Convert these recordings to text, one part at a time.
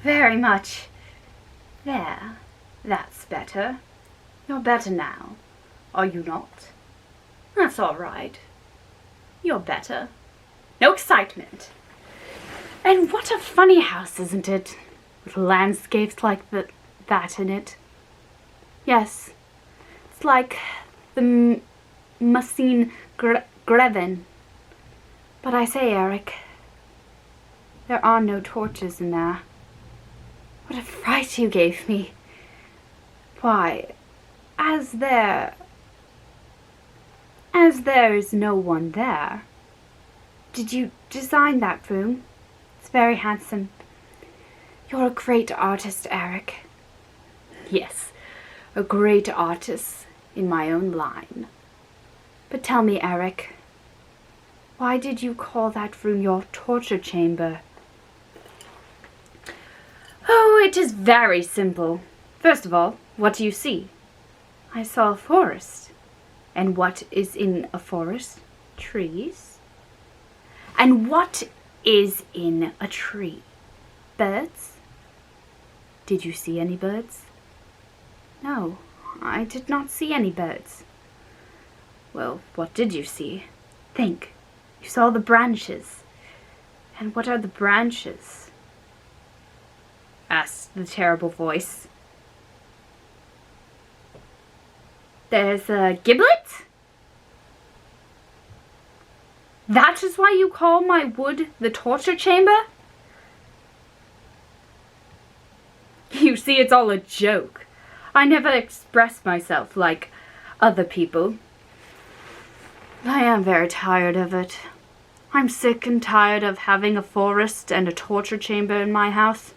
Very much. There, that's better. You're better now, are you not? That's all right. You're better. No excitement. And what a funny house, isn't it? With landscapes like that in it. Yes, it's like the Mussine Greven. But I say, Eric, there are no torches in there. What a fright you gave me. Why, as there is no one there. Did you design that room? It's very handsome. You're a great artist, Eric. Yes, a great artist in my own line. But tell me, Eric, why did you call that room your torture chamber? Oh, it is very simple. First of all, what do you see? I saw a forest. And what is in a forest? Trees. And what is in a tree? Birds? Did you see any birds? No, I did not see any birds. Well, what did you see? Think. You saw the branches. And what are the branches? Asked the terrible voice. There's a giblet? That is why you call my wood the torture chamber? You see, it's all a joke. I never express myself like other people. I am very tired of it. I'm sick and tired of having a forest and a torture chamber in my house.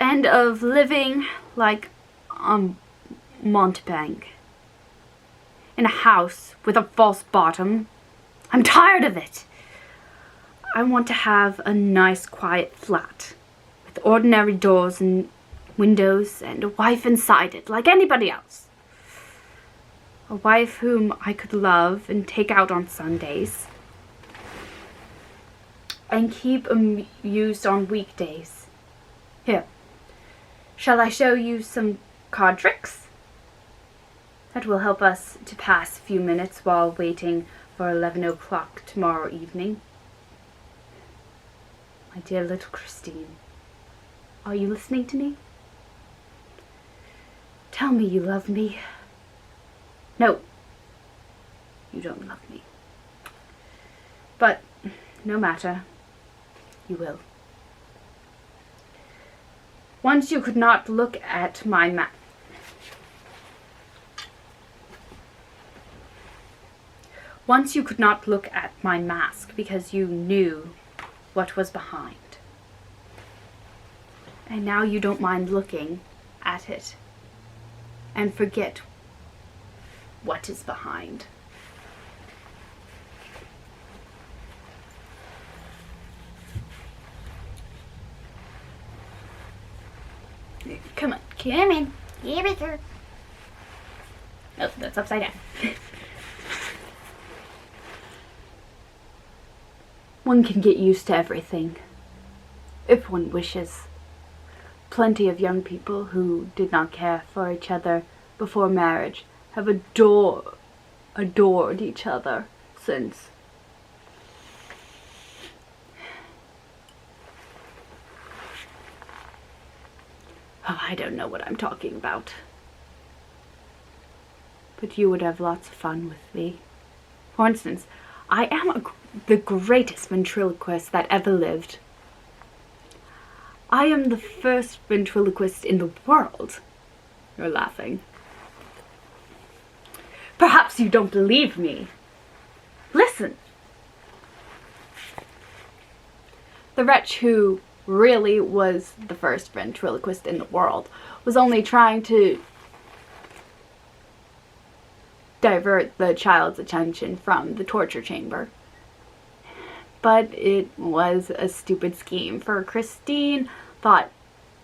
And of living like Montbank in a house with a false bottom. I'm tired of it. I want to have a nice quiet flat with ordinary doors and windows and a wife inside it like anybody else. A wife whom I could love and take out on Sundays and keep amused on weekdays. Here, shall I show you some card tricks? That will help us to pass a few minutes while waiting for 11 o'clock tomorrow evening. My dear little Christine, are you listening to me? Tell me you love me. No, you don't love me. But no matter, you will. Once you could not look at my Once you could not look at my mask because you knew what was behind. And now you don't mind looking at it and forget what is behind. Come on, come in. Here we go. Oh, that's upside down. One can get used to everything, if one wishes. Plenty of young people who did not care for each other before marriage have adored each other since. Oh, I don't know what I'm talking about. But you would have lots of fun with me. For instance, I am the greatest ventriloquist that ever lived. I am the first ventriloquist in the world. You're laughing. Perhaps you don't believe me. Listen. The wretch who really was the first ventriloquist in the world was only trying to divert the child's attention from the torture chamber. But it was a stupid scheme, for Christine thought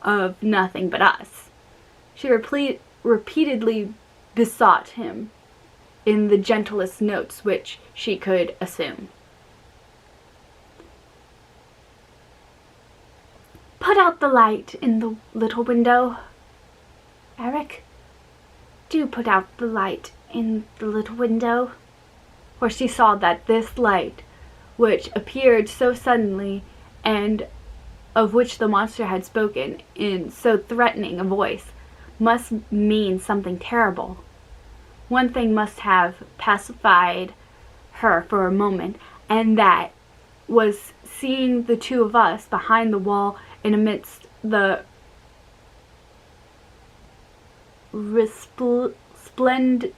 of nothing but us. She repeatedly besought him in the gentlest notes which she could assume. put out the light in the little window? Eric, do put out the light in the little window. For she saw that this light, which appeared so suddenly, and of which the monster had spoken in so threatening a voice, must mean something terrible. One thing must have pacified her for a moment, and that was seeing the two of us behind the wall and amidst the resplendent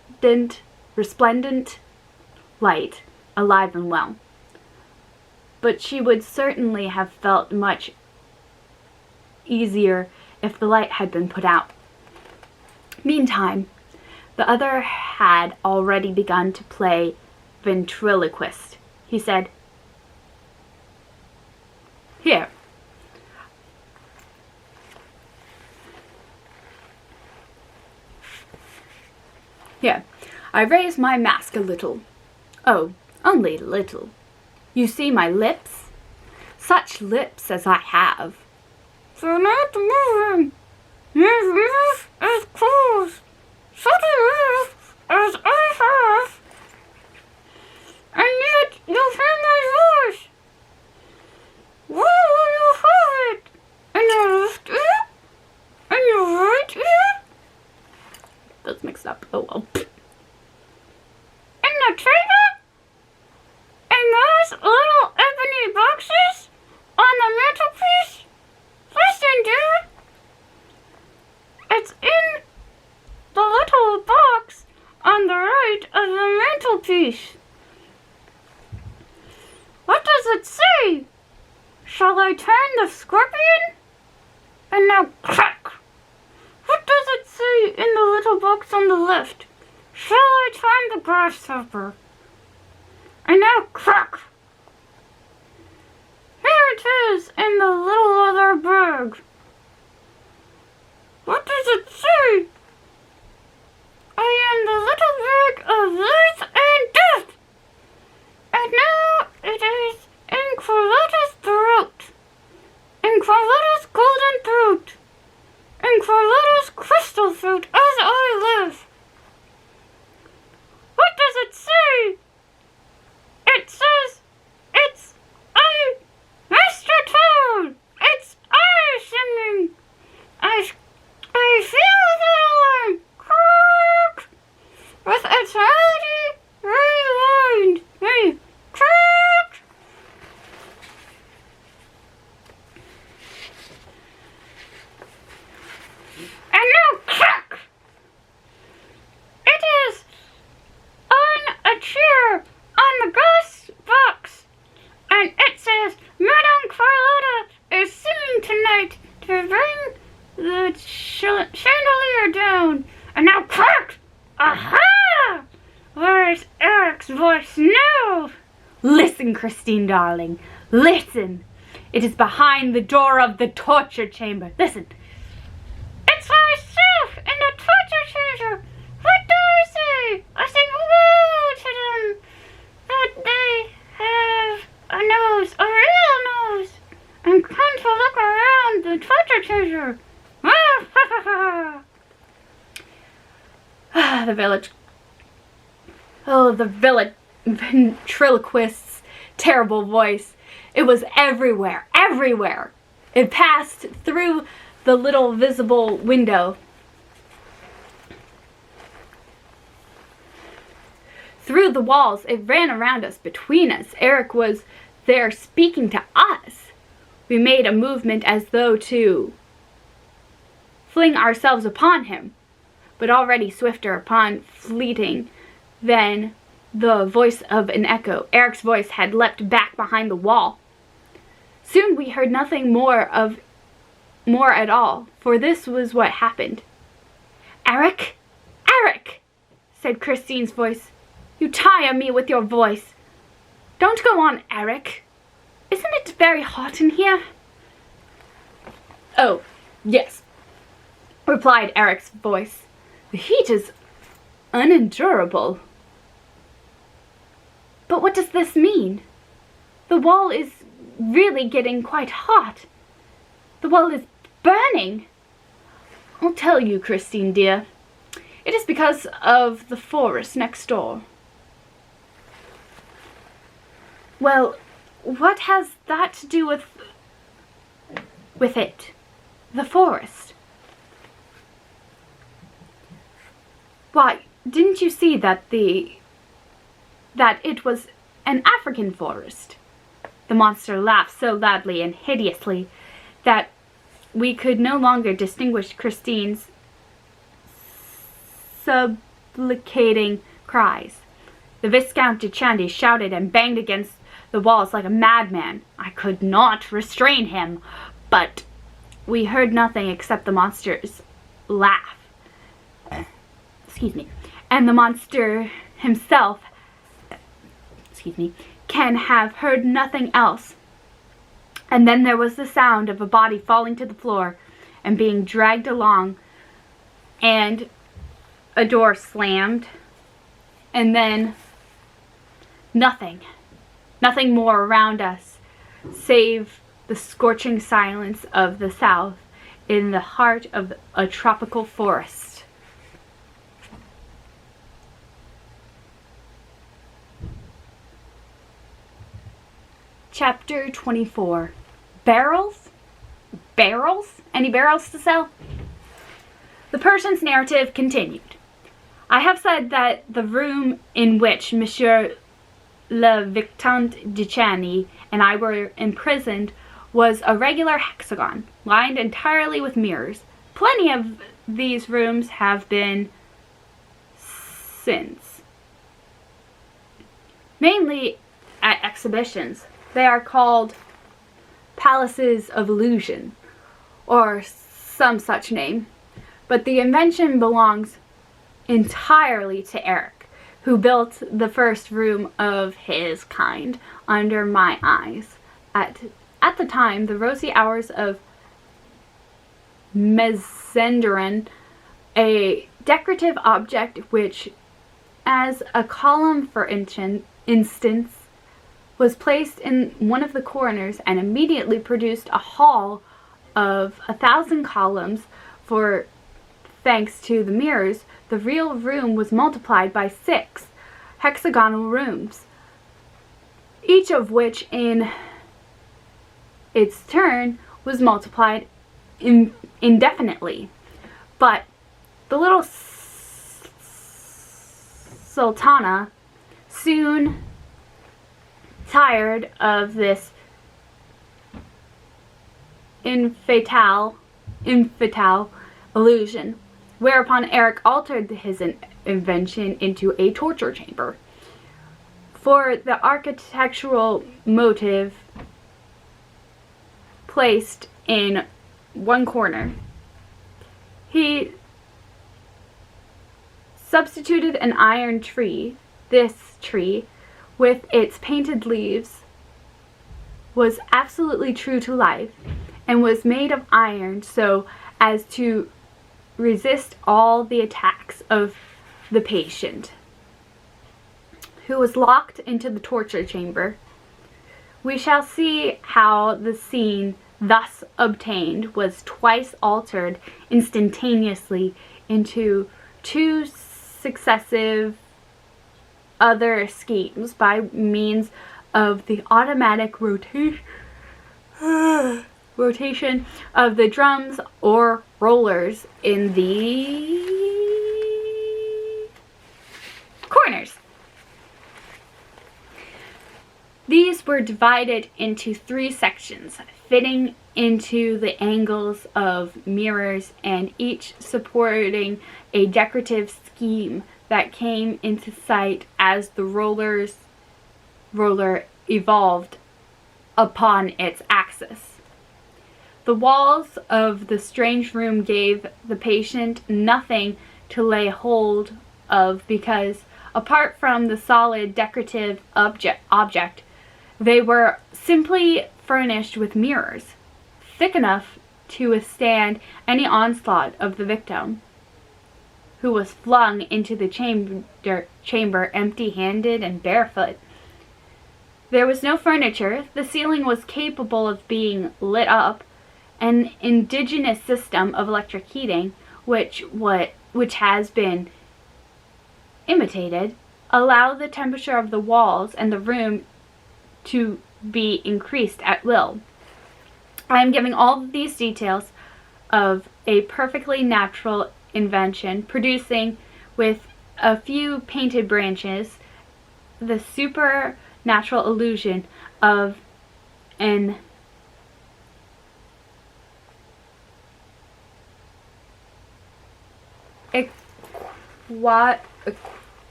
light, alive and well. But she would certainly have felt much easier if the light had been put out. Meantime, the other had already begun to play ventriloquist. He said, Here, I raise my mask a little. Oh, only a little. You see my lips? Such lips as I have. They're not moving. Your mouth is closed. Such a mouth as I have. And yet you hear my voice. Where will you have it? In your left ear? In your right ear? That's mixed up. Oh well. In the table? In those little ebony boxes? On the mantelpiece? Listen, dear. It's in the little box on the right of the mantelpiece. What does it say? Shall I turn the scorpion? And now crack! What does it say in the little box on the left? Shall I turn the grasshopper? And now crack! Here it is in the little other bag. What does it say? I am the little bag of life and death. And now it is in Carlotta's throat. In Carlotta's golden throat. In Carlotta's crystal throat as I live. What does it say? It says it's I, Mr. Toad. It's I singing. I feel the alarm. Croak. With eternity rewind. Hey, croak. And now crack. It is on a chair on the glass box. And it says, Madame Carlotta is singing tonight to bring the chandelier down. And now crack! Aha! Where is Eric's voice now? Listen, Christine, darling. Listen. It is behind the door of the torture chamber. Listen. It's myself in the torture chamber. What do I say? I say woo to them. That they have a nose, a real nose, and come to look around the torture chamber. The village. Oh, the village ventriloquist's terrible voice. It was everywhere, everywhere. It passed through the little visible window. Through the walls, it ran around us, between us. Eric was there speaking to us. We made a movement as though to fling ourselves upon him, but already swifter upon fleeting than the voice of an echo. Eric's voice had leapt back behind the wall. Soon we heard nothing more at all, for this was what happened. Eric? Eric! Said Christine's voice. You tire me with your voice. Don't go on, Eric. Isn't it very hot in here? Oh, yes, replied Eric's voice. The heat is unendurable. But what does this mean? The wall is really getting quite hot. The wall is burning! I'll tell you, Christine dear. It is because of the forest next door. Well, what has that to do with it? The forest? Why, didn't you see that it was an African forest? The monster laughed so loudly and hideously that we could no longer distinguish Christine's supplicating cries. The Viscount de Chandy shouted and banged against the walls like a madman. I could not restrain him, but we heard nothing except the monster's laugh. Excuse me. And the monster himself, can have heard nothing else. And then there was the sound of a body falling to the floor and being dragged along, and a door slammed, and then nothing more around us save the scorching silence of the south in the heart of a tropical forest. Chapter 24. Barrels? Barrels? Any barrels to sell? The Persian's narrative continued. I have said that the room in which Monsieur le Vicomte de Chandy and I were imprisoned was a regular hexagon, lined entirely with mirrors. Plenty of these rooms have been since. Mainly at exhibitions. They are called Palaces of Illusion, or some such name. But the invention belongs entirely to Eric, who built the first room of his kind under my eyes. At the time, the rosy hours of Mazenderan, a decorative object which, as a column for instance, was placed in one of the corners and immediately produced a hall of 1,000 columns, for thanks to the mirrors, the real room was multiplied by 6 hexagonal rooms, each of which in its turn was multiplied indefinitely. But the little Sultana soon tired of this infantile illusion, whereupon Eric altered his invention into a torture chamber. For the architectural motive placed in one corner, he substituted an iron tree. This tree, with its painted leaves, was absolutely true to life and was made of iron so as to resist all the attacks of the patient, who was locked into the torture chamber. We shall see how the scene thus obtained was twice altered instantaneously into 2 successive other schemes by means of the automatic rotation of the drums or rollers in the corners. These were divided into 3 sections, fitting into the angles of mirrors, and each supporting a decorative scheme that came into sight as the roller evolved upon its axis. The walls of the strange room gave the patient nothing to lay hold of because, apart from the solid decorative object, they were simply furnished with mirrors, thick enough to withstand any onslaught of the victim, who was flung into the chamber empty-handed and barefoot. There was no furniture. The ceiling was capable of being lit up, an indigenous system of electric heating, which has been imitated, allow the temperature of the walls and the room to be increased at will. I am giving all of these details of a perfectly natural invention, producing with a few painted branches the supernatural illusion of an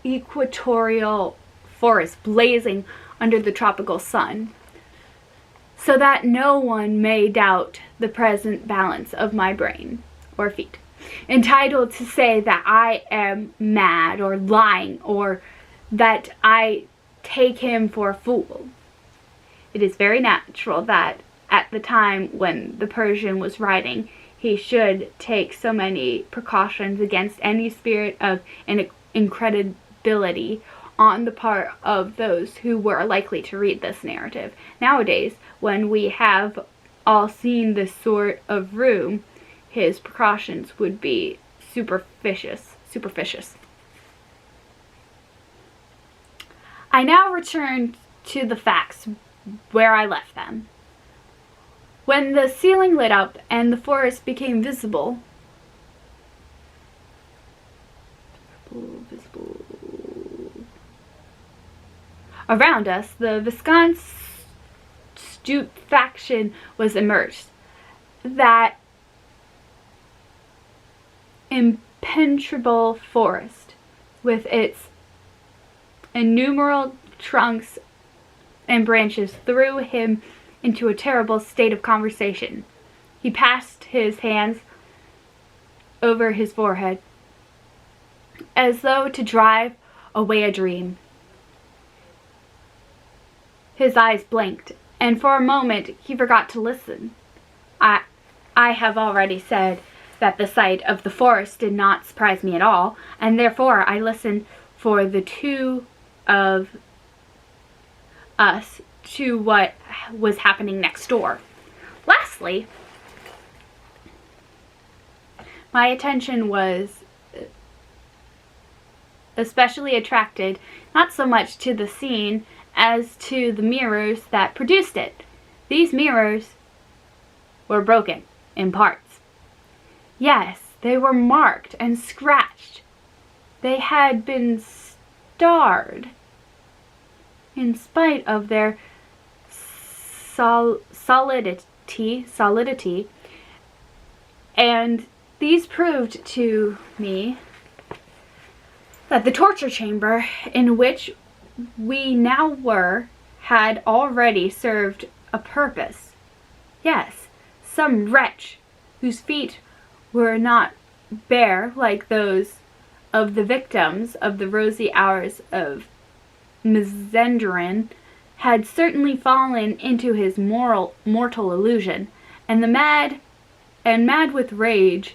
equatorial forest blazing under the tropical sun, so that no one may doubt the present balance of my brain or feet, entitled to say that I am mad or lying, or that I take him for a fool. It is very natural that at the time when the Persian was writing, he should take so many precautions against any spirit of incredibility on the part of those who were likely to read this narrative. Nowadays, when we have all seen this sort of room, his precautions would be superficious. I now return to the facts where I left them. When the ceiling lit up and the forest became visible, around us, the Viscount stupefaction was immersed. That impenetrable forest, with its innumerable trunks and branches, threw him into a terrible state of conversation. He passed his hands over his forehead, as though to drive away a dream. His eyes blinked, and for a moment he forgot to listen. I have already said that the sight of the forest did not surprise me at all, and therefore I listened for the two of us to what was happening next door. Lastly, my attention was especially attracted not so much to the scene as to the mirrors that produced it. These mirrors were broken in parts. Yes, they were marked and scratched. They had been starred. In spite of their solidity, and these proved to me that the torture chamber in which we now were had already served a purpose. Yes, some wretch whose feet were not bare like those of the victims of the rosy hours of Mazenderan had certainly fallen into his mortal illusion, and mad with rage,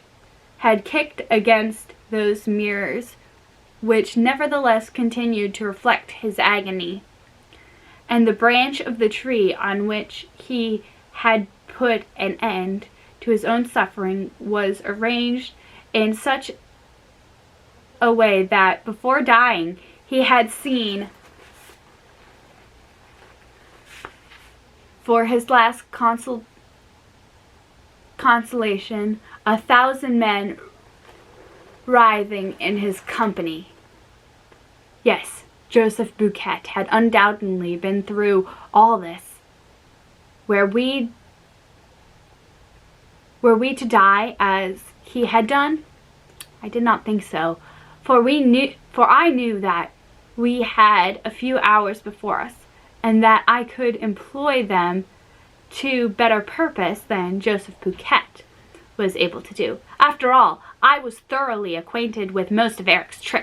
had kicked against those mirrors, which nevertheless continued to reflect his agony. And the branch of the tree on which he had put an end to his own suffering was arranged in such a way that before dying he had seen for his last consolation 1,000 men writhing in his company. Yes, Joseph Buquet had undoubtedly been through all this. Were we to die as he had done? I did not think so, for I knew that we had a few hours before us, and that I could employ them to better purpose than Joseph Buquet was able to do. After all, I was thoroughly acquainted with most of Eric's tricks.